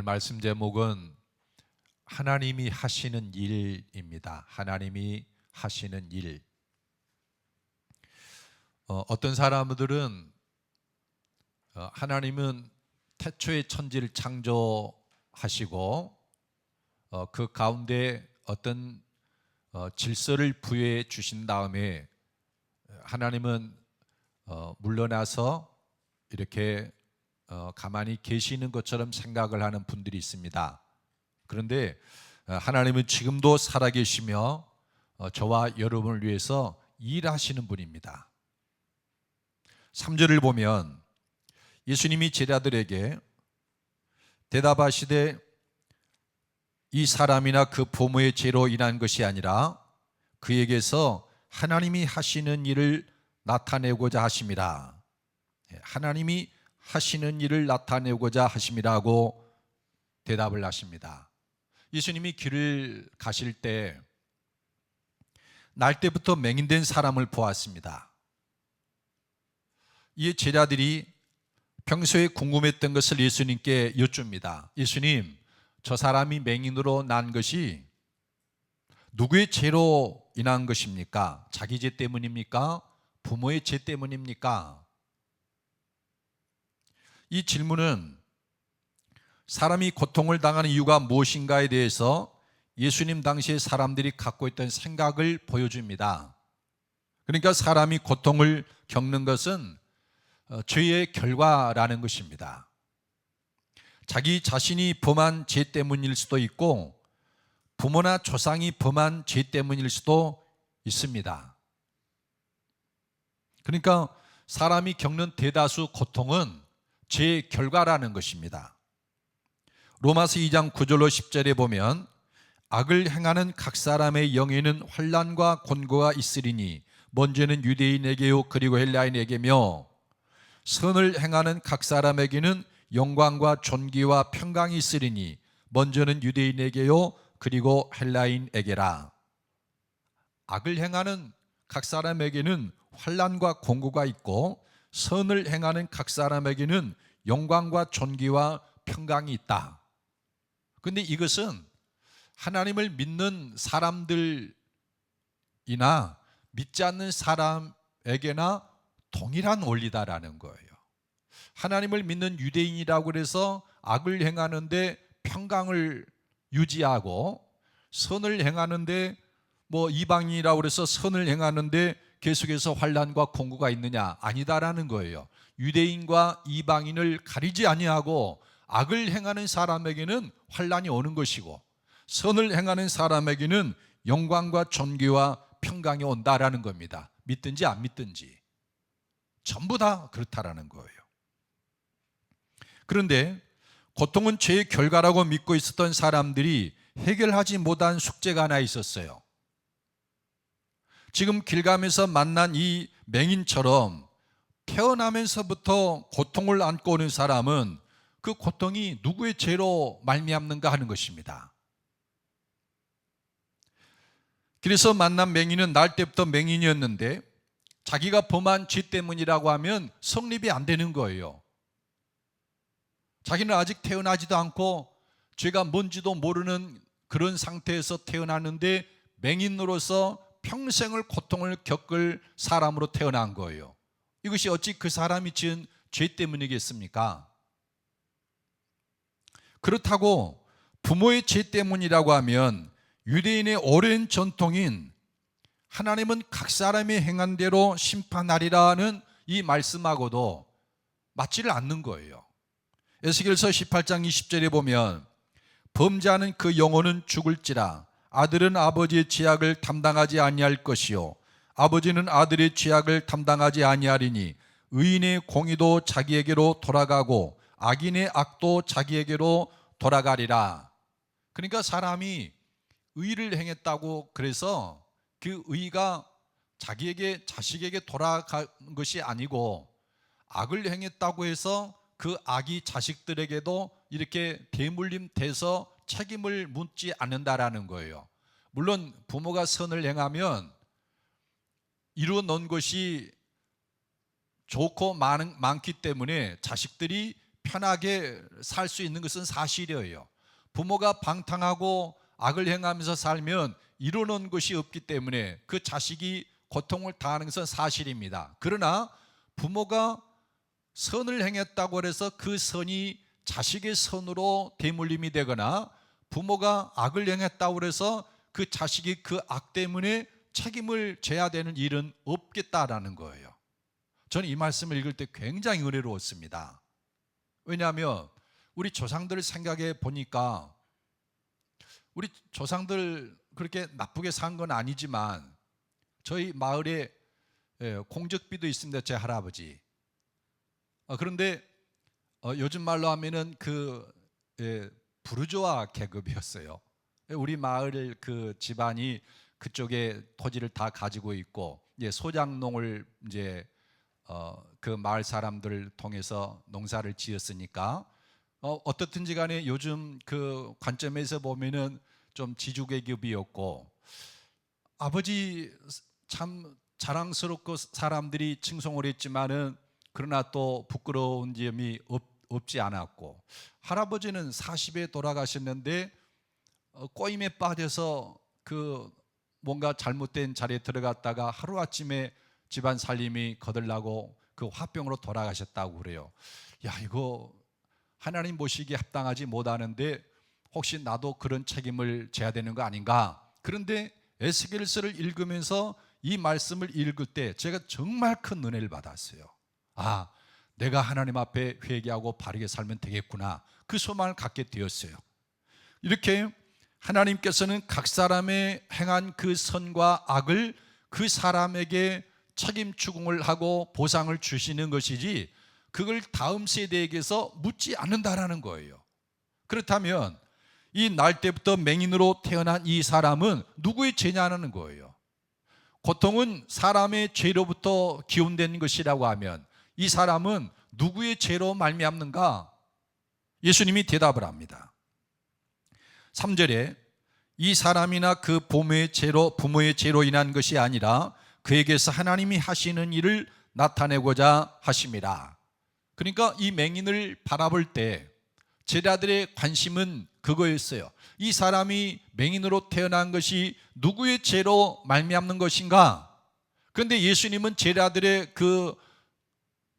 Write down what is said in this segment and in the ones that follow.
말씀 제목은 하나님이 하시는 일입니다. 하나님이 하시는 일. 어떤 사람들은 하나님은 태초에 천지를 창조하시고 그 가운데 어떤 질서를 부여해 주신 다음에 하나님은 물러나서 이렇게 가만히 계시는 것처럼 생각을 하는 분들이 있습니다. 그런데 하나님은 지금도 살아계시며 저와 여러분을 위해서 일하시는 분입니다. 3절을 보면 예수님이 제자들에게 대답하시되 이 사람이나 그 부모의 죄로 인한 것이 아니라 그에게서 하나님이 하시는 일을 나타내고자 하심이라. 하나님이 하시는 일을 나타내고자 하심이라고 대답을 하십니다. 예수님이 길을 가실 때 날 때부터 맹인된 사람을 보았습니다. 이 제자들이 평소에 궁금했던 것을 예수님께 여쭙니다. 예수님, 저 사람이 맹인으로 난 것이 누구의 죄로 인한 것입니까? 자기 죄 때문입니까? 부모의 죄 때문입니까? 이 질문은 사람이 고통을 당하는 이유가 무엇인가에 대해서 예수님 당시에 사람들이 갖고 있던 생각을 보여줍니다. 그러니까 사람이 고통을 겪는 것은 죄의 결과라는 것입니다. 자기 자신이 범한 죄 때문일 수도 있고 부모나 조상이 범한 죄 때문일 수도 있습니다. 그러니까 사람이 겪는 대다수 고통은 죄의 결과라는 것입니다. 로마서 2장 9절로 10절에 보면 악을 행하는 각 사람의 영에는 환난과 곤고가 있으리니 먼저는 유대인에게요 그리고 헬라인에게며 선을 행하는 각 사람에게는 영광과 존귀와 평강이 있으리니 먼저는 유대인에게요 그리고 헬라인에게라. 악을 행하는 각 사람에게는 환난과 곤고가 있고 선을 행하는 각 사람에게는 영광과 존귀와 평강이 있다. 그런데 이것은 하나님을 믿는 사람들이나 믿지 않는 사람에게나 동일한 원리다라는 거예요. 하나님을 믿는 유대인이라고 해서 악을 행하는데 평강을 유지하고 선을 행하는데 이방인이라고 해서 선을 행하는데 계속해서 환난과 곤고가 있느냐? 아니다라는 거예요. 유대인과 이방인을 가리지 아니하고 악을 행하는 사람에게는 환난이 오는 것이고 선을 행하는 사람에게는 영광과 존귀와 평강이 온다라는 겁니다. 믿든지 안 믿든지 전부 다 그렇다라는 거예요. 그런데 고통은 죄의 결과라고 믿고 있었던 사람들이 해결하지 못한 숙제가 하나 있었어요. 지금 길 가면서 만난 이 맹인처럼 태어나면서부터 고통을 안고 오는 사람은 그 고통이 누구의 죄로 말미암는가 하는 것입니다. 그래서 만난 맹인은 날 때부터 맹인이었는데 자기가 범한 죄 때문이라고 하면 성립이 안 되는 거예요. 자기는 아직 태어나지도 않고 죄가 뭔지도 모르는 그런 상태에서 태어났는데 맹인으로서 평생을 고통을 겪을 사람으로 태어난 거예요. 이것이 어찌 그 사람이 지은 죄 때문이겠습니까? 그렇다고 부모의 죄 때문이라고 하면 유대인의 오랜 전통인 하나님은 각 사람이 행한 대로 심판하리라는 이 말씀하고도 맞지를 않는 거예요. 에스겔서 18장 20절에 보면 범죄하는 그 영혼은 죽을지라 아들은 아버지의 죄악을 담당하지 아니할 것이요 아버지는 아들의 죄악을 담당하지 아니하리니 의인의 공의도 자기에게로 돌아가고 악인의 악도 자기에게로 돌아가리라. 그러니까 사람이 의를 행했다고 그래서 그 의가 자식에게 돌아간 것이 아니고 악을 행했다고 해서 그 악이 자식들에게도 이렇게 대물림 돼서 책임을 묻지 않는다라는 거예요. 물론 부모가 선을 행하면 이루어 놓은 것이 좋고 많기 때문에 자식들이 편하게 살 수 있는 것은 사실이에요. 부모가 방탕하고 악을 행하면서 살면 이루는 것이 없기 때문에 그 자식이 고통을 당하는 것은 사실입니다. 그러나 부모가 선을 행했다고 해서 그 선이 자식의 선으로 대물림이 되거나 부모가 악을 행했다고 해서 그 자식이 그 악 때문에 책임을 져야 되는 일은 없겠다라는 거예요. 저는 이 말씀을 읽을 때 굉장히 은혜로웠습니다. 왜냐하면 우리 조상들을 생각해 보니까 우리 조상들 그렇게 나쁘게 산 건 아니지만 저희 마을에 공적비도 있습니다. 제 할아버지. 그런데 요즘 말로 하면은 부르주아 계급이었어요. 우리 마을 그 집안이 그쪽에 토지를 다 가지고 있고 소작농을 이제 그 마을 사람들을 통해서 농사를 지었으니까 어떻든지 간에 요즘 그 관점에서 보면은 좀 지주계급이었고 아버지 참 자랑스럽고 사람들이 칭송을 했지만은 그러나 또 부끄러운 점이 없지 않았고 할아버지는 40에 돌아가셨는데 꼬임에 빠져서 그 뭔가 잘못된 자리에 들어갔다가 하루아침에 집안 살림이 거들나고 그 화병으로 돌아가셨다고 그래요. 야, 이거 하나님 보시기에 합당하지 못하는데 혹시 나도 그런 책임을 져야 되는 거 아닌가? 그런데 에스겔서를 읽으면서 이 말씀을 읽을 때 제가 정말 큰 은혜를 받았어요. 아, 내가 하나님 앞에 회개하고 바르게 살면 되겠구나. 그 소망을 갖게 되었어요. 이렇게 하나님께서는 각 사람의 행한 그 선과 악을 그 사람에게 책임 추궁을 하고 보상을 주시는 것이지 그걸 다음 세대에게서 묻지 않는다라는 거예요. 그렇다면 이 날 때부터 맹인으로 태어난 이 사람은 누구의 죄냐는 거예요. 고통은 사람의 죄로부터 기운된 것이라고 하면 이 사람은 누구의 죄로 말미암는가? 예수님이 대답을 합니다. 3절에 이 사람이나 그 부모의 죄로 인한 것이 아니라 그에게서 하나님이 하시는 일을 나타내고자 하심이라. 그러니까 이 맹인을 바라볼 때 제자들의 관심은 그거였어요. 이 사람이 맹인으로 태어난 것이 누구의 죄로 말미암는 것인가? 그런데 예수님은 제자들의 그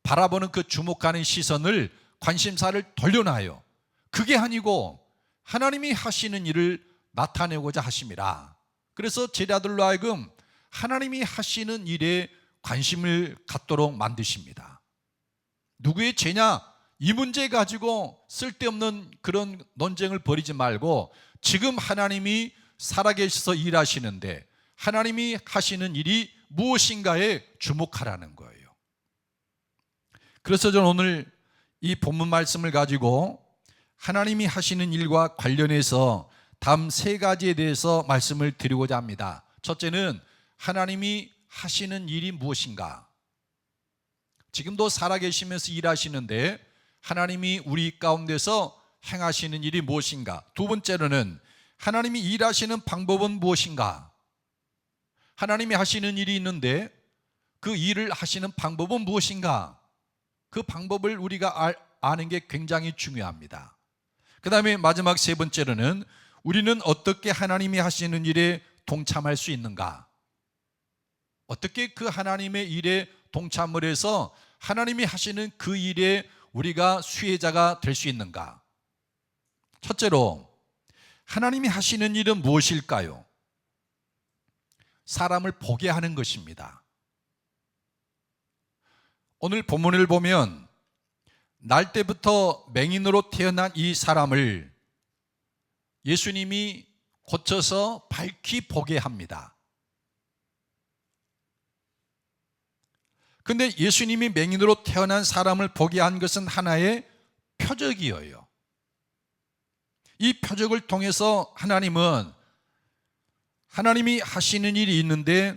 바라보는 그 주목하는 시선을 관심사를 돌려놔요. 그게 아니고 하나님이 하시는 일을 나타내고자 하심이라. 그래서 제자들로 하여금 하나님이 하시는 일에 관심을 갖도록 만드십니다. 누구의 죄냐? 이 문제 가지고 쓸데없는 그런 논쟁을 벌이지 말고 지금 하나님이 살아계셔서 일하시는데 하나님이 하시는 일이 무엇인가에 주목하라는 거예요. 그래서 저는 오늘 이 본문 말씀을 가지고 하나님이 하시는 일과 관련해서 다음 3가지에 대해서 말씀을 드리고자 합니다. 첫째는 하나님이 하시는 일이 무엇인가? 지금도 살아계시면서 일하시는데 하나님이 우리 가운데서 행하시는 일이 무엇인가? 두 번째로는 하나님이 일하시는 방법은 무엇인가? 하나님이 하시는 일이 있는데 그 일을 하시는 방법은 무엇인가? 그 방법을 우리가 아는 게 굉장히 중요합니다. 그 다음에 마지막 3번째로는 우리는 어떻게 하나님이 하시는 일에 동참할 수 있는가? 어떻게 그 하나님의 일에 동참을 해서 하나님이 하시는 그 일에 우리가 수혜자가 될 수 있는가? 첫째로 하나님이 하시는 일은 무엇일까요? 사람을 보게 하는 것입니다. 오늘 본문을 보면 날 때부터 맹인으로 태어난 이 사람을 예수님이 고쳐서 밝히 보게 합니다. 그런데 예수님이 맹인으로 태어난 사람을 보게 한 것은 하나의 표적이에요. 이 표적을 통해서 하나님은 하나님이 하시는 일이 있는데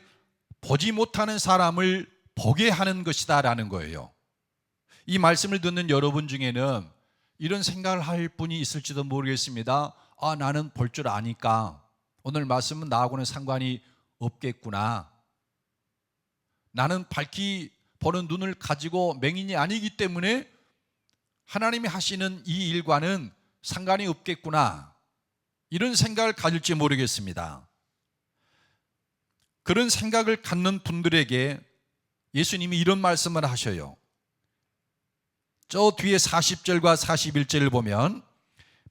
보지 못하는 사람을 보게 하는 것이다 라는 거예요. 이 말씀을 듣는 여러분 중에는 이런 생각을 할 분이 있을지도 모르겠습니다. 아, 나는 볼 줄 아니까 오늘 말씀은 나하고는 상관이 없겠구나. 나는 밝히 보는 눈을 가지고 맹인이 아니기 때문에 하나님이 하시는 이 일과는 상관이 없겠구나, 이런 생각을 가질지 모르겠습니다. 그런 생각을 갖는 분들에게 예수님이 이런 말씀을 하셔요. 저 뒤에 40절과 41절을 보면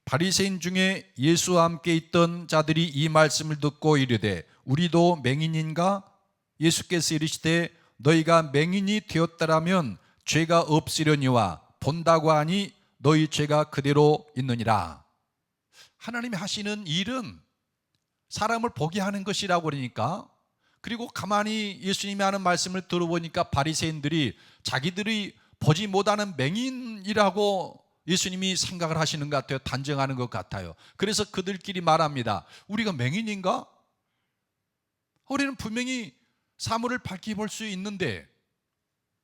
바리새인 중에 예수와 함께 있던 자들이 이 말씀을 듣고 이르되 우리도 맹인인가? 예수께서 이르시되 너희가 맹인이 되었더라면 죄가 없으려니와 본다고 하니 너희 죄가 그대로 있느니라. 하나님이 하시는 일은 사람을 보게 하는 것이라고 그러니까, 그리고 가만히 예수님이 하는 말씀을 들어보니까 바리새인들이 자기들이 보지 못하는 맹인이라고 예수님이 생각을 하시는 것 같아요. 단정하는 것 같아요. 그래서 그들끼리 말합니다. 우리가 맹인인가? 우리는 분명히 사물을 밝히 볼 수 있는데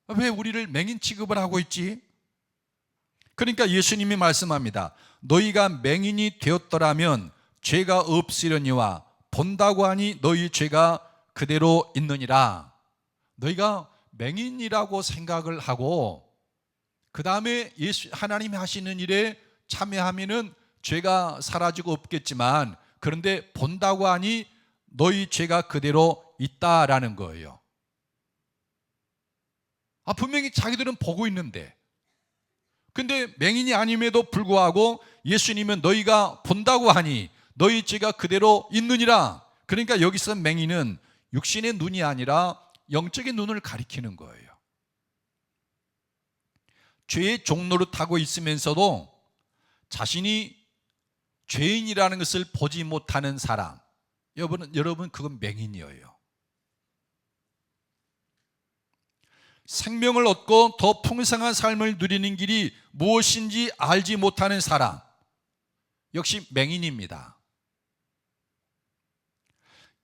왜 우리를 맹인 취급을 하고 있지? 그러니까 예수님이 말씀합니다. 너희가 맹인이 되었더라면 죄가 없으려니와 본다고 하니 너희 죄가 그대로 있느니라. 너희가 맹인이라고 생각을 하고 그 다음에 하나님이 하시는 일에 참여하면은 죄가 사라지고 없겠지만, 그런데 본다고 하니 너희 죄가 그대로 있다라는 거예요. 분명히 자기들은 보고 있는데, 근데 맹인이 아님에도 불구하고 예수님은 너희가 본다고 하니 너희 죄가 그대로 있느니라. 그러니까 여기서 맹인은 육신의 눈이 아니라 영적인 눈을 가리키는 거예요. 죄의 종노릇하고 있으면서도 자신이 죄인이라는 것을 보지 못하는 사람, 여러분 그건 맹인이에요. 생명을 얻고 더 풍성한 삶을 누리는 길이 무엇인지 알지 못하는 사람, 역시 맹인입니다.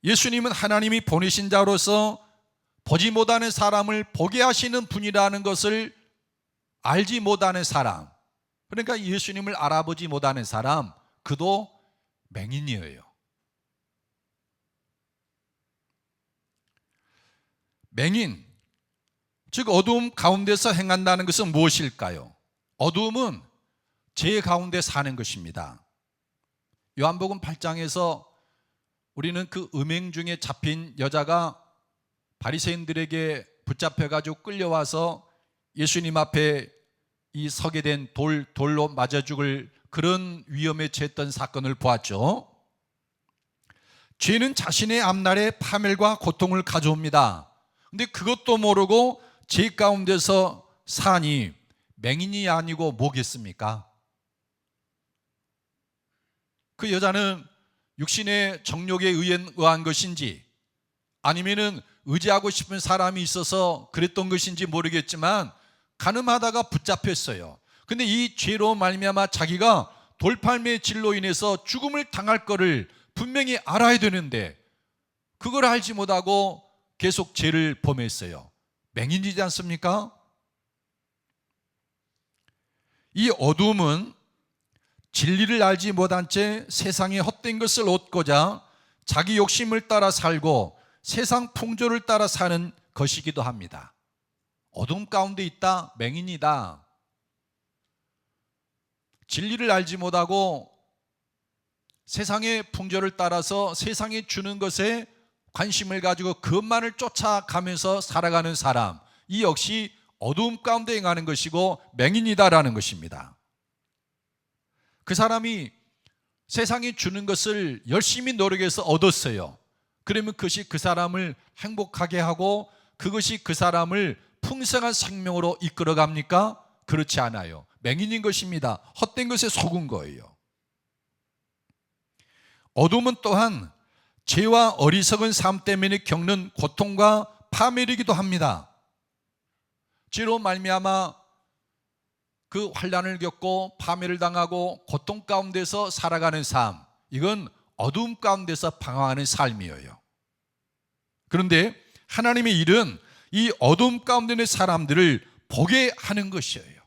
예수님은 하나님이 보내신 자로서 보지 못하는 사람을 보게 하시는 분이라는 것을 알지 못하는 사람, 그러니까 예수님을 알아보지 못하는 사람, 그도 맹인이에요. 맹인, 즉 어두움 가운데서 행한다는 것은 무엇일까요? 어두움은 죄 가운데 사는 것입니다. 요한복음 8장에서 우리는 그 음행 중에 잡힌 여자가 바리새인들에게 붙잡혀가지고 끌려와서 예수님 앞에 이 서게 된 돌로 맞아 죽을 그런 위험에 처했던 사건을 보았죠. 죄는 자신의 앞날에 파멸과 고통을 가져옵니다. 근데 그것도 모르고 죄 가운데서 사니 맹인이 아니고 뭐겠습니까? 그 여자는 육신의 정욕에 의한 것인지 아니면은 의지하고 싶은 사람이 있어서 그랬던 것인지 모르겠지만 가늠하다가 붙잡혔어요. 근데 이 죄로 말미암아 자기가 돌팔매의 질로 인해서 죽음을 당할 거를 분명히 알아야 되는데 그걸 알지 못하고 계속 죄를 범했어요. 맹인이지 않습니까? 이 어둠은 진리를 알지 못한 채 세상의 헛된 것을 얻고자 자기 욕심을 따라 살고 세상 풍조를 따라 사는 것이기도 합니다. 어둠 가운데 있다, 맹인이다. 진리를 알지 못하고 세상의 풍조를 따라서 세상이 주는 것에 관심을 가지고 그것만을 쫓아가면서 살아가는 사람, 이 역시 어두움 가운데 행하는 것이고 맹인이다라는 것입니다. 그 사람이 세상이 주는 것을 열심히 노력해서 얻었어요. 그러면 그것이 그 사람을 행복하게 하고 그것이 그 사람을 풍성한 생명으로 이끌어 갑니까? 그렇지 않아요. 맹인인 것입니다. 헛된 것에 속은 거예요. 어둠은 또한 죄와 어리석은 삶 때문에 겪는 고통과 파멸이기도 합니다. 죄로 말미암아 그 환난을 겪고 파멸을 당하고 고통 가운데서 살아가는 삶, 이건 어둠 가운데서 방황하는 삶이에요. 그런데 하나님의 일은 이 어둠 가운데 있는 사람들을 보게 하는 것이에요.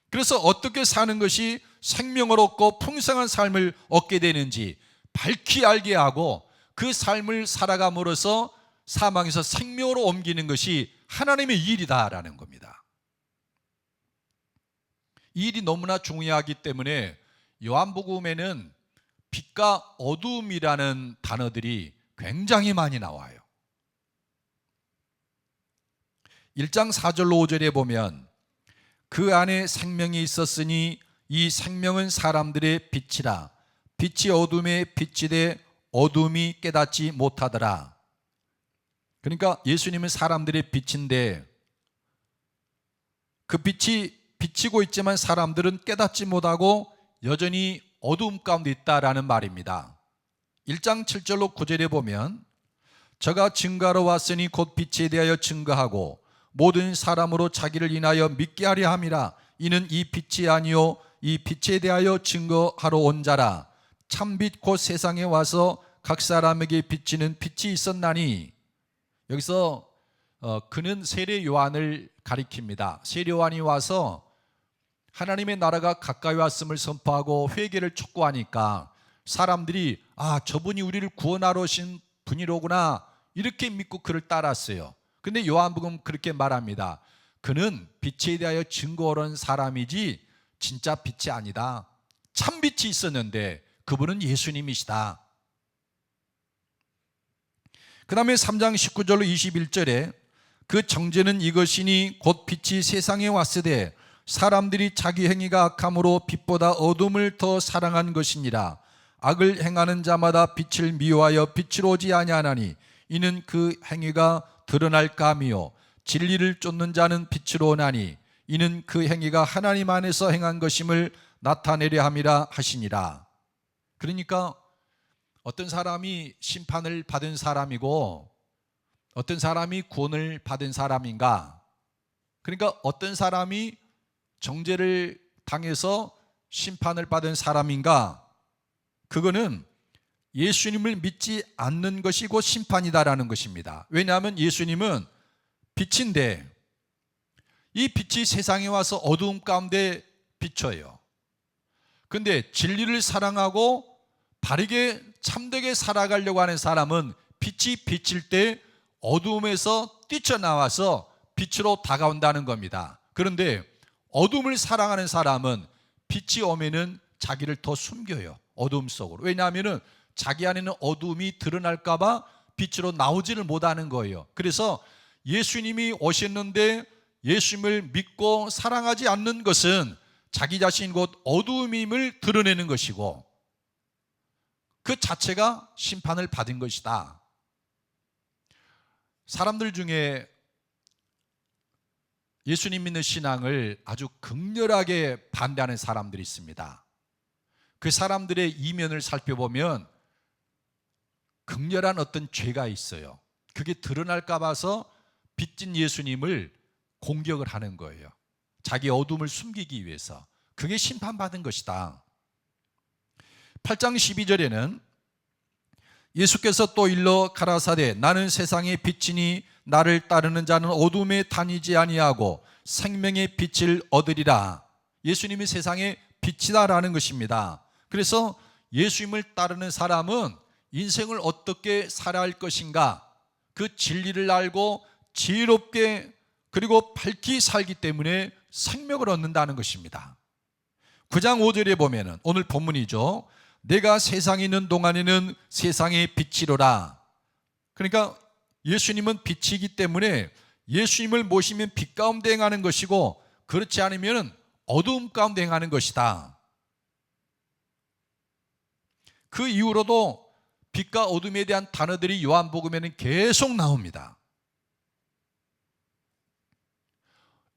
그래서 어떻게 사는 것이 생명을 얻고 풍성한 삶을 얻게 되는지 밝히 알게 하고 그 삶을 살아감으로써 사망에서 생명으로 옮기는 것이 하나님의 일이다라는 겁니다. 이 일이 너무나 중요하기 때문에 요한복음에는 빛과 어두움이라는 단어들이 굉장히 많이 나와요. 1장 4절로 5절에 보면 그 안에 생명이 있었으니 이 생명은 사람들의 빛이라. 빛이 어둠에 비치되 어둠이 깨닫지 못하더라. 그러니까 예수님은 사람들의 빛인데 그 빛이 비치고 있지만 사람들은 깨닫지 못하고 여전히 어두움 가운데 있다라는 말입니다. 1장 7절로 9절에 보면 저가 증거하러 왔으니 곧 빛에 대하여 증거하고 모든 사람으로 자기를 인하여 믿게 하려 함이라. 이는 이 빛이 아니요 이 빛에 대하여 증거하러 온 자라. 참빛 곧 세상에 와서 각 사람에게 비치는 빛이 있었나니. 여기서 그는 세례 요한을 가리킵니다. 세례 요한이 와서 하나님의 나라가 가까이 왔음을 선포하고 회개를 촉구하니까 사람들이 저분이 우리를 구원하러 오신 분이로구나 이렇게 믿고 그를 따랐어요. 근데 요한복음 그렇게 말합니다. 그는 빛에 대하여 증거하러 온 사람이지 진짜 빛이 아니다. 참 빛이 있었는데 그분은 예수님이시다. 그 다음에 3장 19절로 21절에 그 정죄는 이것이니 곧 빛이 세상에 왔으되 사람들이 자기 행위가 악함으로 빛보다 어둠을 더 사랑한 것이니라. 악을 행하는 자마다 빛을 미워하여 빛으로 오지 아니하나니 이는 그 행위가 드러날까 하며 진리를 쫓는 자는 빛으로 오나니 이는 그 행위가 하나님 안에서 행한 것임을 나타내려 함이라 하시니라. 그러니까 어떤 사람이 심판을 받은 사람이고 어떤 사람이 구원을 받은 사람인가? 그러니까 어떤 사람이 정죄를 당해서 심판을 받은 사람인가? 그거는 예수님을 믿지 않는 것이 곧 심판이다라는 것입니다. 왜냐하면 예수님은 빛인데 이 빛이 세상에 와서 어두움 가운데 비춰요. 그런데 진리를 사랑하고 바르게 참되게 살아가려고 하는 사람은 빛이 비칠 때 어두움에서 뛰쳐나와서 빛으로 다가온다는 겁니다. 그런데 어둠을 사랑하는 사람은 빛이 오면은 자기를 더 숨겨요. 어둠 속으로. 왜냐하면 자기 안에는 어둠이 드러날까 봐 빛으로 나오지를 못하는 거예요. 그래서 예수님이 오셨는데 예수님을 믿고 사랑하지 않는 것은 자기 자신 곧 어둠임을 드러내는 것이고 그 자체가 심판을 받은 것이다. 사람들 중에 예수님 믿는 신앙을 아주 극렬하게 반대하는 사람들이 있습니다. 그 사람들의 이면을 살펴보면 극렬한 어떤 죄가 있어요. 그게 드러날까 봐서 빚진 예수님을 공격을 하는 거예요. 자기 어둠을 숨기기 위해서. 그게 심판받은 것이다. 8장 12절에는 예수께서 또 일러 가라사대 나는 세상의 빛이니 나를 따르는 자는 어둠에 다니지 아니하고 생명의 빛을 얻으리라. 예수님이 세상의 빛이다라는 것입니다. 그래서 예수님을 따르는 사람은 인생을 어떻게 살아야 할 것인가 그 진리를 알고 지혜롭게 그리고 밝히 살기 때문에 생명을 얻는다는 것입니다. 9장 5절에 보면 오늘 본문이죠. 내가 세상에 있는 동안에는 세상의 빛이로라. 그러니까 예수님은 빛이기 때문에 예수님을 모시면 빛 가운데 행하는 것이고 그렇지 않으면 어두움 가운데 행하는 것이다. 그 이후로도 빛과 어둠에 대한 단어들이 요한복음에는 계속 나옵니다.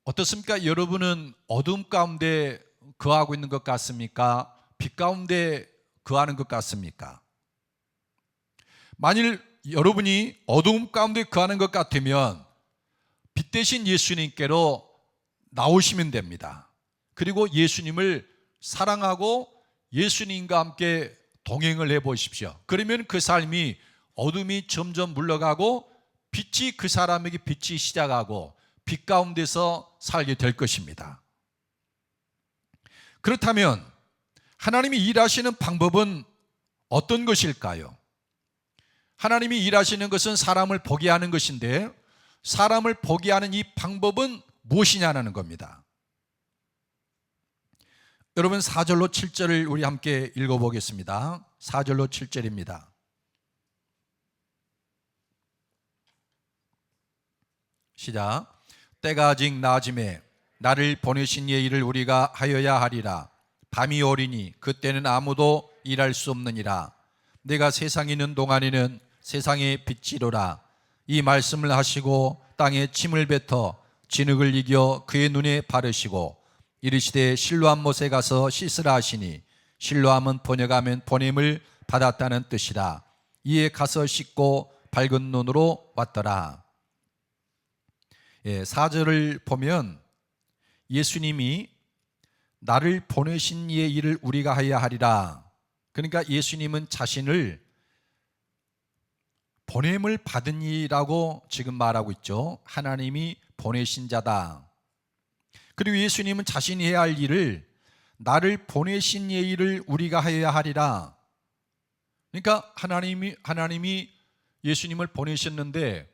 어떻습니까? 여러분은 어둠 가운데 거하고 있는 것 같습니까? 빛 가운데 거하는 것 같습니까? 만일 여러분이 어두움 가운데 거하는 것 같으면 빛 대신 예수님께로 나오시면 됩니다. 그리고 예수님을 사랑하고 예수님과 함께 동행을 해보십시오. 그러면 그 삶이 어둠이 점점 물러가고 빛이 그 사람에게 빛이 시작하고 빛 가운데서 살게 될 것입니다. 그렇다면 하나님이 일하시는 방법은 어떤 것일까요? 하나님이 일하시는 것은 사람을 보게 하는 것인데 사람을 보게 하는 이 방법은 무엇이냐는 겁니다. 여러분 4절로 7절을 우리 함께 읽어보겠습니다. 4절로 7절입니다. 시작. 때가 아직 나아짐에 나를 보내신 이의 일을 우리가 하여야 하리라. 밤이 오리니 그때는 아무도 일할 수 없느니라. 내가 세상에 있는 동안에는 세상의 빛이로라. 이 말씀을 하시고 땅에 침을 뱉어 진흙을 이겨 그의 눈에 바르시고 이르시되 실로암 못에 가서 씻으라 하시니 실로암은 번역하면 보냄을 받았다는 뜻이라. 이에 가서 씻고 밝은 눈으로 왔더라. 4절을 보면 예수님이 나를 보내신 이의 일을 우리가 하여야 하리라. 그러니까 예수님은 자신을 보냄을 받은 이라고 지금 말하고 있죠. 하나님이 보내신 자다. 그리고 예수님은 자신이 해야 할 일을 나를 보내신 이의 일을 우리가 하여야 하리라. 그러니까 하나님이 예수님을 보내셨는데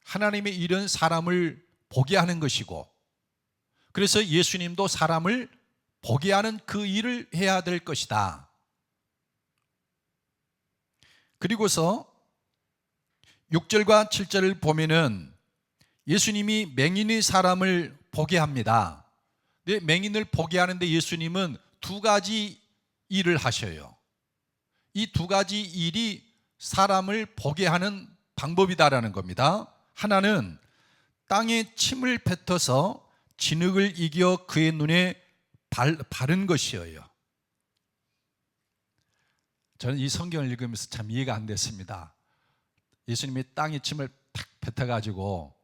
하나님의 일은 사람을 보게 하는 것이고, 그래서 예수님도 사람을 보게 하는 그 일을 해야 될 것이다. 그리고서 6절과 7절을 보면은 예수님이 맹인의 사람을 보게 합니다. 근데 맹인을 보게 하는데 예수님은 두 가지 일을 하셔요. 이 두 가지 일이 사람을 보게 하는 방법이다라는 겁니다. 하나는 땅에 침을 뱉어서 진흙을 이겨 그의 눈에 바른 것이에요. 저는 이 성경을 읽으면서 참 이해가 안 됐습니다. 예수님이 땅에 침을 탁 뱉어가지고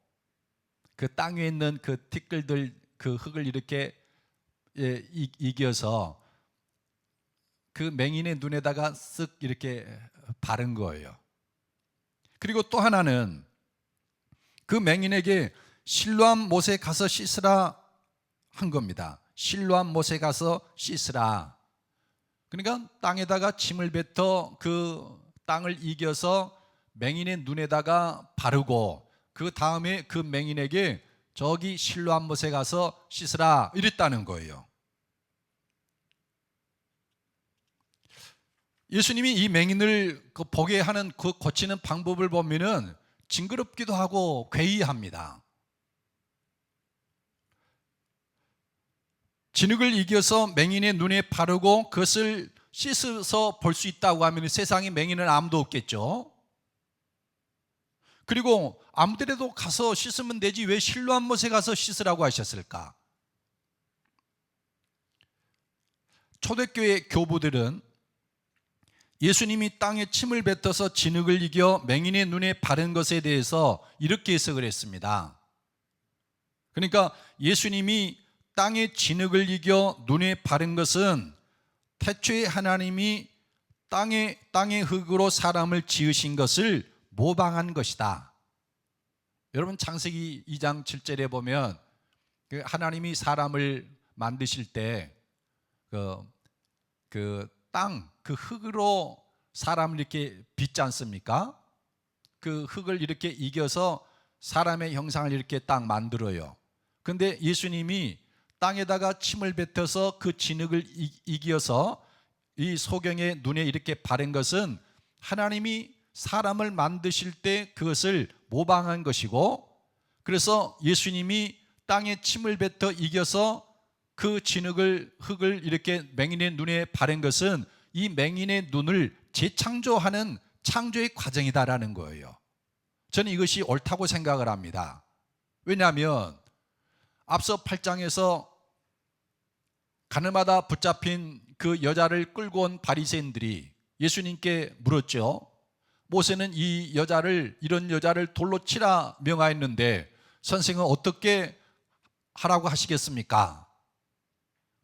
그 땅 위에 있는 그 티끌들, 그 흙을 이렇게 이겨서 그 맹인의 눈에다가 쓱 이렇게 바른 거예요. 그리고 또 하나는 그 맹인에게 실로암 못에 가서 씻으라 한 겁니다. 실로암 못에 가서 씻으라. 그러니까 땅에다가 침을 뱉어 그 땅을 이겨서 맹인의 눈에다가 바르고 그 다음에 그 맹인에게 저기 실로암 못에 가서 씻으라 이랬다는 거예요. 예수님이 이 맹인을 보게 하는 그 고치는 방법을 보면은 징그럽기도 하고 괴이합니다. 진흙을 이겨서 맹인의 눈에 바르고 그것을 씻어서 볼 수 있다고 하면 세상에 맹인은 아무도 없겠죠. 그리고 아무데라도 가서 씻으면 되지 왜 실로암 못에 가서 씻으라고 하셨을까? 초대교회 교부들은 예수님이 땅에 침을 뱉어서 진흙을 이겨 맹인의 눈에 바른 것에 대해서 이렇게 해석을 했습니다. 그러니까 예수님이 땅에 진흙을 이겨 눈에 바른 것은 태초에 하나님이 땅의 흙으로 사람을 지으신 것을 모방한 것이다. 여러분 창세기 2장 7절에 보면 하나님이 사람을 만드실 때 그 흙으로 사람을 이렇게 빚지 않습니까? 그 흙을 이렇게 이겨서 사람의 형상을 이렇게 딱 만들어요. 그런데 예수님이 땅에다가 침을 뱉어서 그 진흙을 이겨서 이 소경의 눈에 이렇게 바른 것은 하나님이 사람을 만드실 때 그것을 모방한 것이고, 그래서 예수님이 땅에 침을 뱉어 이겨서 그 진흙을 흙을 이렇게 맹인의 눈에 바른 것은 이 맹인의 눈을 재창조하는 창조의 과정이다라는 거예요. 저는 이것이 옳다고 생각을 합니다. 왜냐하면 앞서 8장에서 가늠하다 붙잡힌 그 여자를 끌고 온 바리새인들이 예수님께 물었죠. 모세는 이런 여자를 돌로 치라 명하였는데 선생은 어떻게 하라고 하시겠습니까?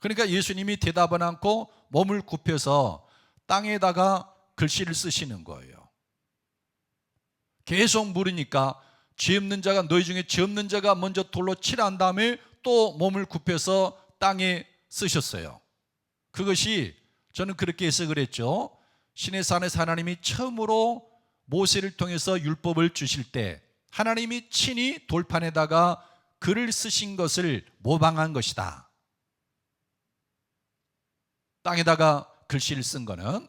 그러니까 예수님이 대답은 않고 몸을 굽혀서 땅에다가 글씨를 쓰시는 거예요. 계속 물으니까 죄 없는 자가 너희 중에 죄 없는 자가 먼저 돌로 치라 한 다음에 또 몸을 굽혀서 땅에 쓰셨어요. 그것이 저는 그렇게 해석을 했죠. 시내산에서 하나님이 처음으로 모세를 통해서 율법을 주실 때 하나님이 친히 돌판에다가 글을 쓰신 것을 모방한 것이다. 땅에다가 글씨를 쓴 거는.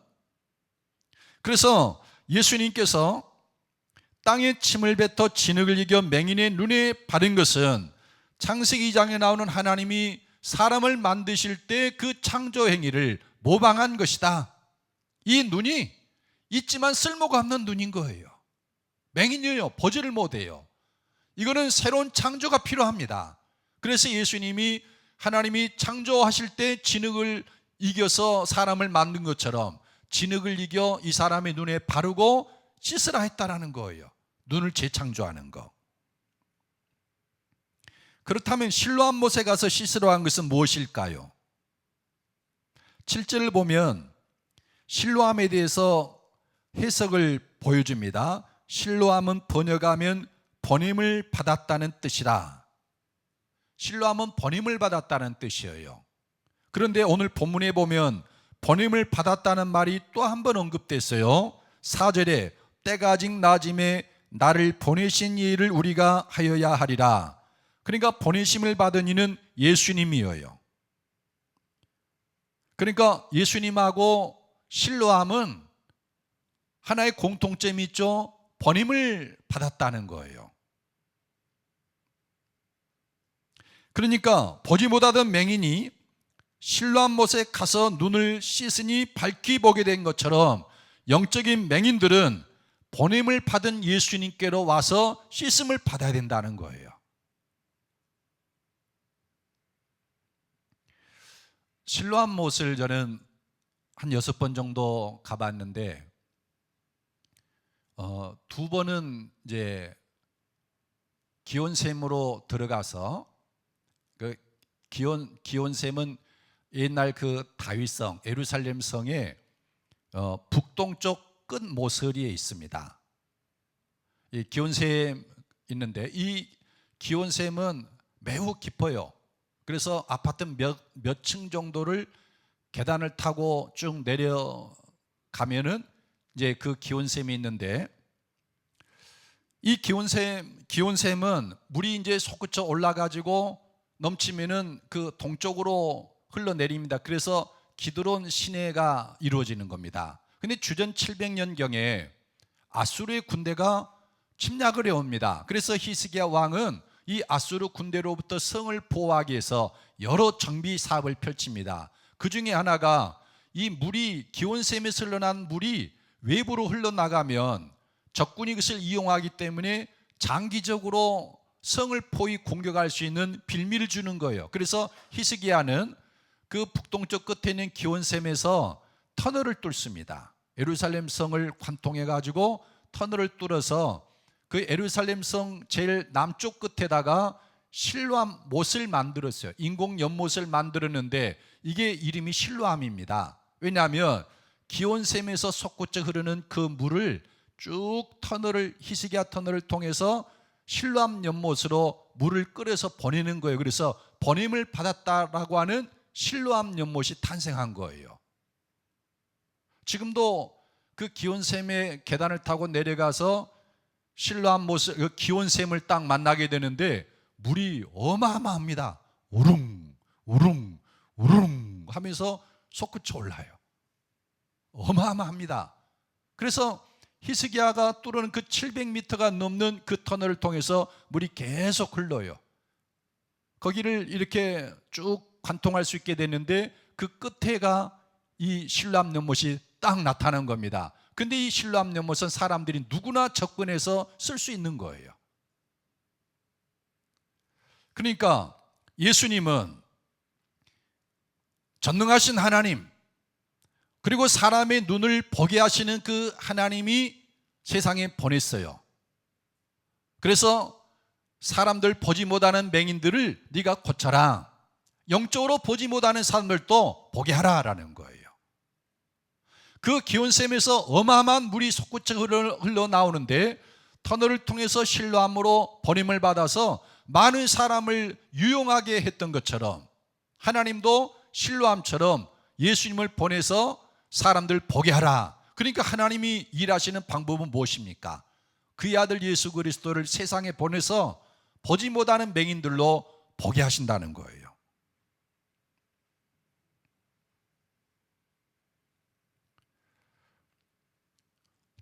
그래서 예수님께서 땅에 침을 뱉어 진흙을 이겨 맹인의 눈에 바른 것은 창세기 2장에 나오는 하나님이 사람을 만드실 때 그 창조 행위를 모방한 것이다. 이 눈이 있지만 쓸모가 없는 눈인 거예요. 맹인이에요. 보지를 못해요. 이거는 새로운 창조가 필요합니다. 그래서 예수님이 하나님이 창조하실 때 진흙을 이겨서 사람을 만든 것처럼 진흙을 이겨 이 사람의 눈에 바르고 씻으라 했다라는 거예요. 눈을 재창조하는 거. 그렇다면 실로암 못에 가서 씻으러 한 것은 무엇일까요? 7절을 보면 실로암에 대해서 해석을 보여줍니다. 실로암은 번역하면 번임을 받았다는 뜻이다. 실로암은 번임을 받았다는 뜻이에요. 그런데 오늘 본문에 보면 번임을 받았다는 말이 또 한 번 언급됐어요. 4절에 때가 아직 낮음에 나를 보내신 이를 우리가 하여야 하리라. 그러니까 보내심을 받은 이는 예수님이에요. 그러니까 예수님하고 실로암은 하나의 공통점이 있죠. 번임을 받았다는 거예요. 그러니까 보지 못하던 맹인이 실로암 못에 가서 눈을 씻으니 밝히 보게 된 것처럼 영적인 맹인들은 번임을 받은 예수님께로 와서 씻음을 받아야 된다는 거예요. 실로암 못을 저는 한 6번 정도 가봤는데 2번은 이제 기온샘으로 들어가서 그 기온샘은 옛날 그 다윗성 예루살렘 성의 북동쪽 끝 모서리에 있습니다. 이 기온샘 있는데 이 기온샘은 매우 깊어요. 그래서 아파트 몇 층 정도를 계단을 타고 쭉 내려가면은 이제 그 기온샘이 있는데 이 기온샘은 물이 이제 솟구쳐 올라가지고 넘치면은 그 동쪽으로 흘러내립니다. 그래서 기드론 시내가 이루어지는 겁니다. 근데 주전 700년경에 아수르의 군대가 침략을 해옵니다. 그래서 히스기야 왕은 이 아수르 군대로부터 성을 보호하기 위해서 여러 정비 사업을 펼칩니다. 그 중에 하나가 이 물이 기온샘에서 흘러난 물이 외부로 흘러나가면 적군이 그것을 이용하기 때문에 장기적으로 성을 포위 공격할 수 있는 빌미를 주는 거예요. 그래서 히스기야는 그 북동쪽 끝에 있는 기온샘에서 터널을 뚫습니다. 예루살렘 성을 관통해 가지고 터널을 뚫어서 그 예루살렘 성 제일 남쪽 끝에다가 실로암 못을 만들었어요. 인공 연못을 만들었는데 이게 이름이 실로암입니다. 왜냐하면 기온샘에서 솟구쳐 흐르는 그 물을 쭉 히스기야 터널을 통해서 실로암 연못으로 물을 끓여서 보내는 거예요. 그래서 번임을 받았다라고 하는 실로암 연못이 탄생한 거예요. 지금도 그 기온샘의 계단을 타고 내려가서 실로암 못을 그 기온샘을 딱 만나게 되는데 물이 어마어마합니다. 우릉 우릉 우릉 하면서 솟구쳐 올라요. 어마어마합니다. 그래서 히스기야가 뚫은 그 700m가 넘는 그 터널을 통해서 물이 계속 흘러요. 거기를 이렇게 쭉 관통할 수 있게 됐는데 그 끝에가 이 실로암 연못이 딱 나타난 겁니다. 근데 이 실로암 연못은 사람들이 누구나 접근해서 쓸 수 있는 거예요. 그러니까 예수님은 전능하신 하나님, 그리고 사람의 눈을 보게 하시는 그 하나님이 세상에 보냈어요. 그래서 사람들 보지 못하는 맹인들을 네가 고쳐라. 영적으로 보지 못하는 사람들도 보게 하라라는 거예요. 그 기온샘에서 어마어마한 물이 솟구쳐 흘러나오는데 터널을 통해서 실로암으로 번임을 받아서 많은 사람을 유용하게 했던 것처럼 하나님도 실로암처럼 예수님을 보내서 사람들 보게 하라. 그러니까 하나님이 일하시는 방법은 무엇입니까? 그의 아들 예수 그리스도를 세상에 보내서 보지 못하는 맹인들로 보게 하신다는 거예요.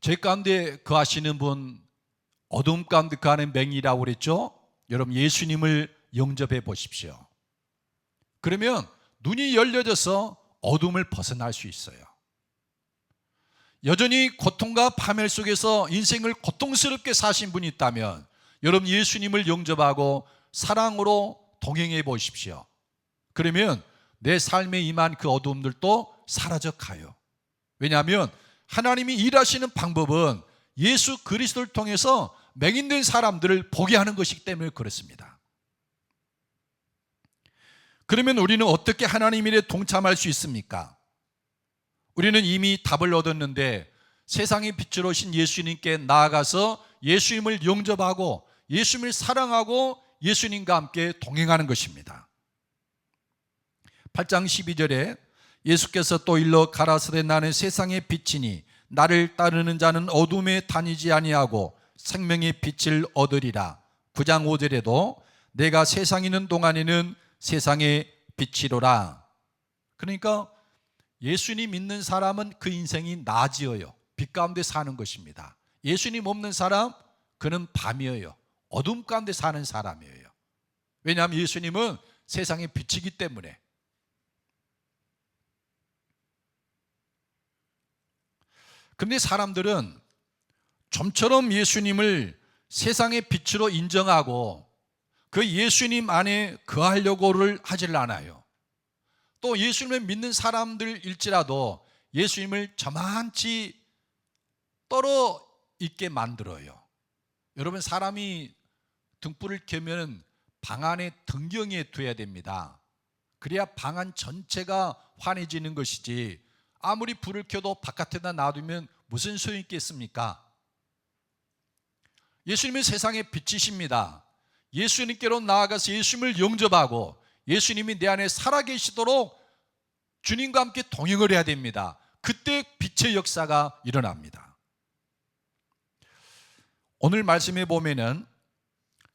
죄 가운데 거하시는 분, 어둠 가운데 거하는 맹인이라고 그랬죠? 여러분 예수님을 영접해 보십시오. 그러면 눈이 열려져서 어둠을 벗어날 수 있어요. 여전히 고통과 파멸 속에서 인생을 고통스럽게 사신 분이 있다면 여러분 예수님을 영접하고 사랑으로 동행해 보십시오. 그러면 내 삶에 임한 그 어두움들도 사라져 가요. 왜냐하면 하나님이 일하시는 방법은 예수 그리스도를 통해서 맹인된 사람들을 보게 하는 것이기 때문에 그렇습니다. 그러면 우리는 어떻게 하나님 일에 동참할 수 있습니까? 우리는 이미 답을 얻었는데 세상의 빛으로 오신 예수님께 나아가서 예수님을 영접하고 예수님을 사랑하고 예수님과 함께 동행하는 것입니다. 8장 12절에 예수께서 또 일러 가라사대 나는 세상의 빛이니 나를 따르는 자는 어둠에 다니지 아니하고 생명의 빛을 얻으리라. 9장 5절에도 내가 세상에 있는 동안에는 세상의 빛이로라. 그러니까 예수님 믿는 사람은 그 인생이 낮이어요. 빛 가운데 사는 것입니다. 예수님 없는 사람, 그는 밤이에요. 어둠 가운데 사는 사람이에요. 왜냐하면 예수님은 세상의 빛이기 때문에. 그런데 사람들은 좀처럼 예수님을 세상의 빛으로 인정하고 그 예수님 안에 거하려고를 하질 않아요. 또 예수님을 믿는 사람들일지라도 예수님을 저만치 떨어 있게 만들어요. 여러분 사람이 등불을 켜면 방 안에 등경에 둬야 됩니다. 그래야 방 안 전체가 환해지는 것이지 아무리 불을 켜도 바깥에다 놔두면 무슨 소용이 있겠습니까? 예수님은 세상의 빛이십니다. 예수님께로 나아가서 예수님을 영접하고 예수님이 내 안에 살아계시도록 주님과 함께 동행을 해야 됩니다. 그때 빛의 역사가 일어납니다. 오늘 말씀에 보면은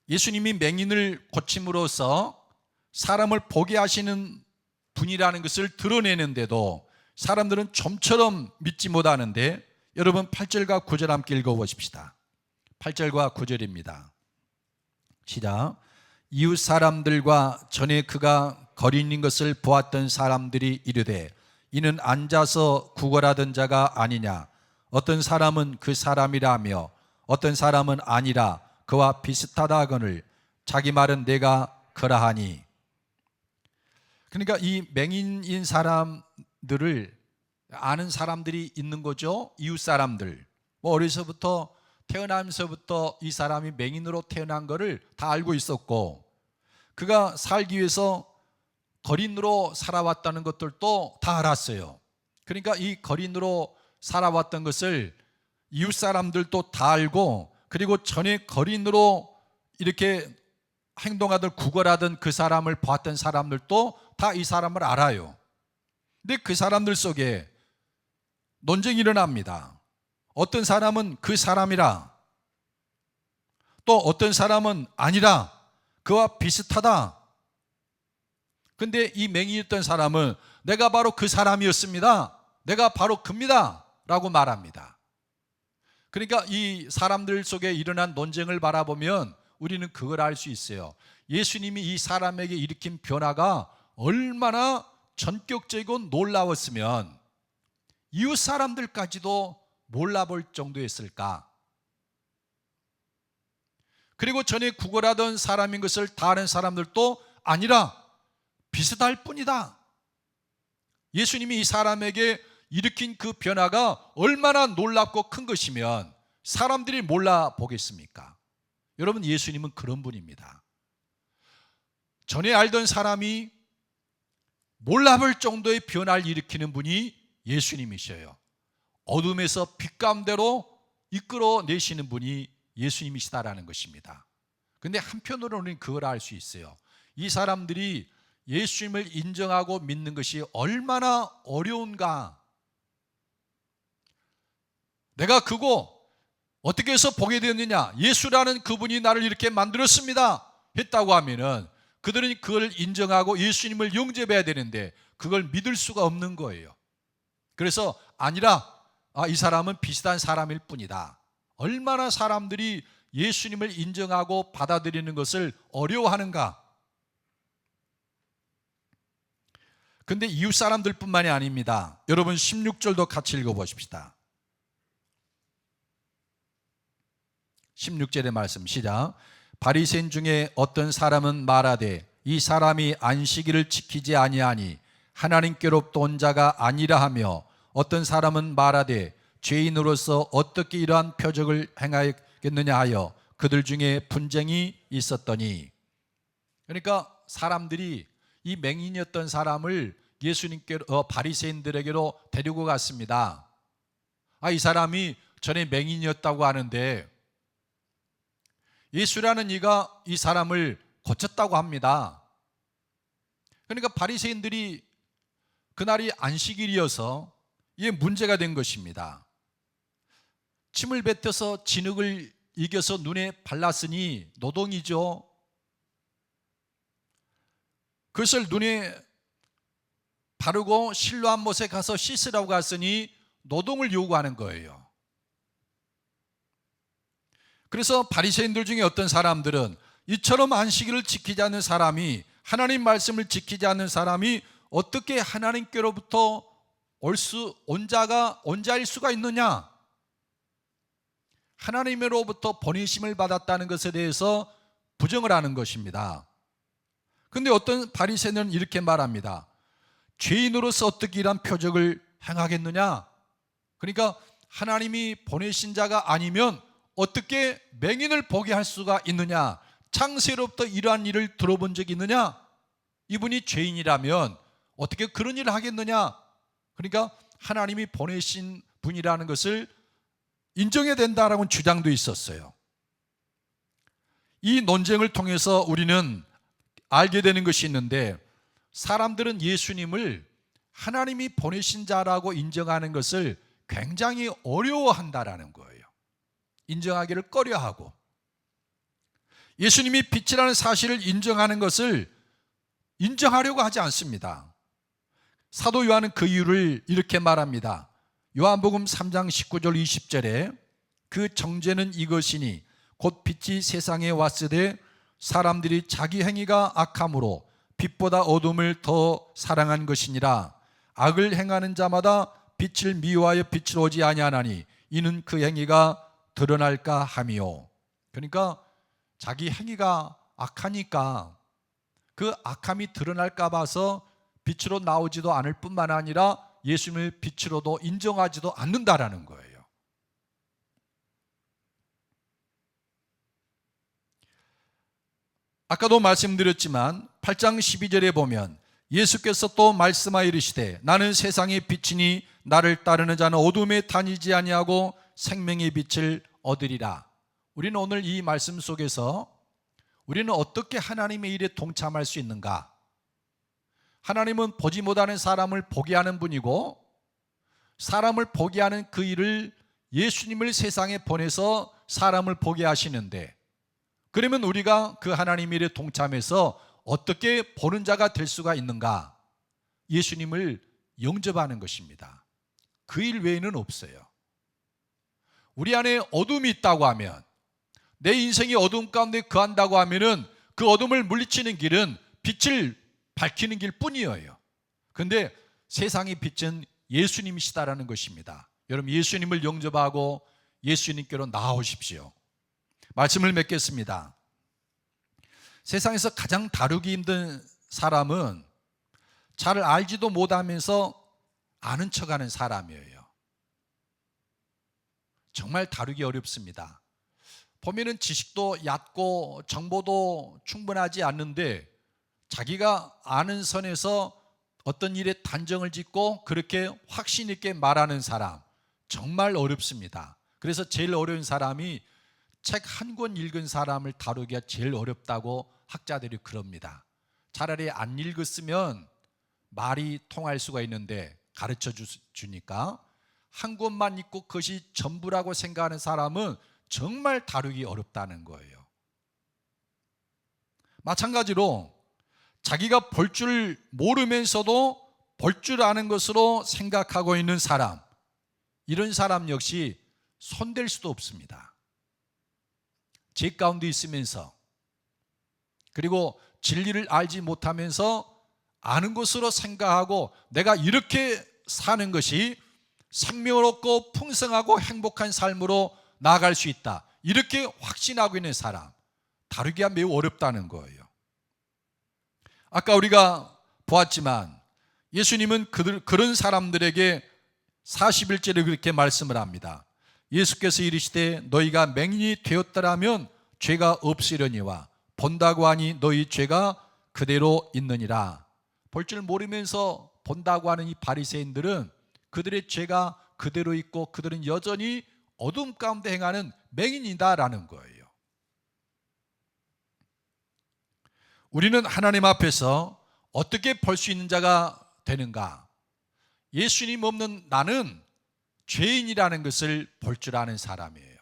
예수님이 맹인을 고침으로써 사람을 보게 하시는 분이라는 것을 드러내는데도 사람들은 좀처럼 믿지 못하는데 여러분 8절과 9절 함께 읽어보십시다. 8절과 9절입니다. 시작. 이웃 사람들과 전에 그가 거리 있는 것을 보았던 사람들이 이르되 이는 앉아서 구걸하던 자가 아니냐. 어떤 사람은 그 사람이라며 어떤 사람은 아니라 그와 비슷하다 하거늘 자기 말은 내가 그러하니. 그러니까 이 맹인인 사람들을 아는 사람들이 있는 거죠. 이웃 사람들. 어려서부터 태어나면서부터 이 사람이 맹인으로 태어난 것을 다 알고 있었고 그가 살기 위해서 거린으로 살아왔다는 것들도 다 알았어요. 그러니까 이 거린으로 살아왔던 것을 이웃 사람들도 다 알고 그리고 전에 거린으로 이렇게 행동하던 구걸하던 그 사람을 봤던 사람들도 다 이 사람을 알아요. 근데 그 사람들 속에 논쟁이 일어납니다. 어떤 사람은 그 사람이라 또 어떤 사람은 아니라 그와 비슷하다. 근데 이 맹인이었던 사람은 내가 바로 그 사람이었습니다. 내가 바로 그입니다. 라고 말합니다. 그러니까 이 사람들 속에 일어난 논쟁을 바라보면 우리는 그걸 알 수 있어요. 예수님이 이 사람에게 일으킨 변화가 얼마나 전격적이고 놀라웠으면 이웃 사람들까지도 몰라볼 정도였을까. 그리고 전에 구걸하던 사람인 것을 다 아는 사람들도 아니라 비슷할 뿐이다. 예수님이 이 사람에게 일으킨 그 변화가 얼마나 놀랍고 큰 것이면 사람들이 몰라보겠습니까? 여러분 예수님은 그런 분입니다. 전에 알던 사람이 몰라볼 정도의 변화를 일으키는 분이 예수님이셔요. 어둠에서 빛 가운데로 이끌어내시는 분이 예수님이시다라는 것입니다. 그런데 한편으로는 그걸 알 수 있어요. 이 사람들이 예수님을 인정하고 믿는 것이 얼마나 어려운가. 내가 그거 어떻게 해서 보게 되었느냐. 예수라는 그분이 나를 이렇게 만들었습니다 했다고 하면은 그들은 그걸 인정하고 예수님을 영접해야 되는데 그걸 믿을 수가 없는 거예요. 그래서 아니라 이 사람은 비슷한 사람일 뿐이다. 얼마나 사람들이 예수님을 인정하고 받아들이는 것을 어려워하는가. 근데 이웃 사람들뿐만이 아닙니다. 여러분 16절도 같이 읽어보십시다. 16절의 말씀 시작. 바리새인 중에 어떤 사람은 말하되 이 사람이 안식일을 지키지 아니하니 하나님께로부터 온 자가 아니라 하며, 어떤 사람은 말하되 죄인으로서 어떻게 이러한 표적을 행하겠느냐 하여 그들 중에 분쟁이 있었더니. 그러니까 사람들이 이 맹인이었던 사람을 예수님께로 바리새인들에게로 데리고 갔습니다. 이 사람이 전에 맹인이었다고 하는데 예수라는 이가 이 사람을 고쳤다고 합니다. 그러니까 바리새인들이 그날이 안식일이어서 이게 문제가 된 것입니다. 침을 뱉어서 진흙을 이겨서 눈에 발랐으니 노동이죠. 그것을 눈에 바르고 실로한 못에 가서 씻으라고 했으니 노동을 요구하는 거예요. 그래서 바리새인들 중에 어떤 사람들은 이처럼 안식일을 지키지 않는 사람이, 하나님 말씀을 지키지 않는 사람이 어떻게 하나님께로부터 온 자일 수가 있느냐, 하나님으로부터 보내심을 받았다는 것에 대해서 부정을 하는 것입니다. 그런데 어떤 바리새인은 이렇게 말합니다. 죄인으로서 어떻게 이런 표적을 행하겠느냐. 그러니까 하나님이 보내신 자가 아니면 어떻게 맹인을 보게 할 수가 있느냐, 창세로부터 이러한 일을 들어본 적이 있느냐, 이분이 죄인이라면 어떻게 그런 일을 하겠느냐. 그러니까 하나님이 보내신 분이라는 것을 인정해야 된다라는 주장도 있었어요. 이 논쟁을 통해서 우리는 알게 되는 것이 있는데, 사람들은 예수님을 하나님이 보내신 자라고 인정하는 것을 굉장히 어려워한다라는 거예요. 인정하기를 꺼려하고, 예수님이 빛이라는 사실을 인정하는 것을 인정하려고 하지 않습니다. 사도 요한은 그 이유를 이렇게 말합니다. 요한복음 3장 19절 20절에 그 정죄는 이것이니 곧 빛이 세상에 왔으되 사람들이 자기 행위가 악함으로 빛보다 어둠을 더 사랑한 것이니라. 악을 행하는 자마다 빛을 미워하여 빛으로 오지 아니하나니 이는 그 행위가 드러날까 함이요. 그러니까 자기 행위가 악하니까 그 악함이 드러날까 봐서 빛으로 나오지도 않을 뿐만 아니라 예수님을 빛으로도 인정하지도 않는다라는 거예요. 아까도 말씀드렸지만 8장 12절에 보면 예수께서 또 말씀하여 이르시되 나는 세상의 빛이니 나를 따르는 자는 어둠에 다니지 아니하고 생명의 빛을 얻으리라. 우리는 오늘 이 말씀 속에서 우리는 어떻게 하나님의 일에 동참할 수 있는가? 하나님은 보지 못하는 사람을 보게 하는 분이고, 사람을 보게 하는 그 일을 예수님을 세상에 보내서 사람을 보게 하시는데, 그러면 우리가 그 하나님 일에 동참해서 어떻게 보는 자가 될 수가 있는가? 예수님을 영접하는 것입니다. 그 일 외에는 없어요. 우리 안에 어둠이 있다고 하면, 내 인생이 어둠 가운데 거한다고 하면은 그 어둠을 물리치는 길은 빛을 밝히는 길 뿐이에요. 그런데 세상의 빛은 예수님이시다라는 것입니다. 여러분, 예수님을 영접하고 예수님께로 나아오십시오. 말씀을 맺겠습니다. 세상에서 가장 다루기 힘든 사람은 잘 알지도 못하면서 아는 척하는 사람이에요. 정말 다루기 어렵습니다. 보면은 지식도 얕고 정보도 충분하지 않는데 자기가 아는 선에서 어떤 일에 단정을 짓고 그렇게 확신 있게 말하는 사람, 정말 어렵습니다. 그래서 제일 어려운 사람이 책 한 권 읽은 사람을 다루기가 제일 어렵다고 학자들이 그럽니다. 차라리 안 읽었으면 말이 통할 수가 있는데 가르쳐 주니까, 한 권만 읽고 그것이 전부라고 생각하는 사람은 정말 다루기 어렵다는 거예요. 마찬가지로 자기가 볼 줄 모르면서도 볼 줄 아는 것으로 생각하고 있는 사람, 이런 사람 역시 손댈 수도 없습니다. 죄 가운데 있으면서, 그리고 진리를 알지 못하면서 아는 것으로 생각하고 내가 이렇게 사는 것이 생명을 풍성하고 행복한 삶으로 나아갈 수 있다, 이렇게 확신하고 있는 사람, 다루기가 매우 어렵다는 거예요. 아까 우리가 보았지만 예수님은 그런 사람들에게 41절에 그렇게 말씀을 합니다. 예수께서 이르시되 너희가 맹인이 되었더라면 죄가 없으려니와 본다고 하니 너희 죄가 그대로 있느니라. 볼 줄 모르면서 본다고 하는 이 바리새인들은 그들의 죄가 그대로 있고 그들은 여전히 어둠 가운데 행하는 맹인이다라는 거예요. 우리는 하나님 앞에서 어떻게 볼 수 있는 자가 되는가? 예수님 없는 나는 죄인이라는 것을 볼 줄 아는 사람이에요.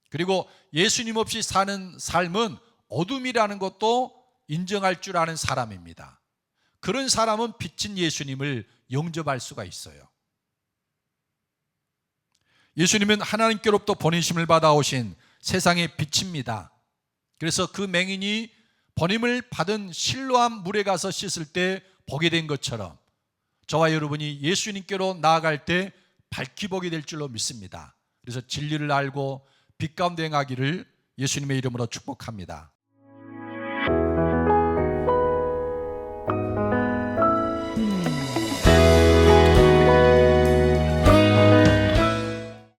그리고 예수님 없이 사는 삶은 어둠이라는 것도 인정할 줄 아는 사람입니다. 그런 사람은 빛인 예수님을 영접할 수가 있어요. 예수님은 하나님께로부터 보내심을 받아오신 세상의 빛입니다. 그래서 그 맹인이 번임을 받은 실로암 물에 가서 씻을 때 보게 된 것처럼 저와 여러분이 예수님께로 나아갈 때 밝히 보게 될 줄로 믿습니다. 그래서 진리를 알고 빛 가운데 행하기를 예수님의 이름으로 축복합니다.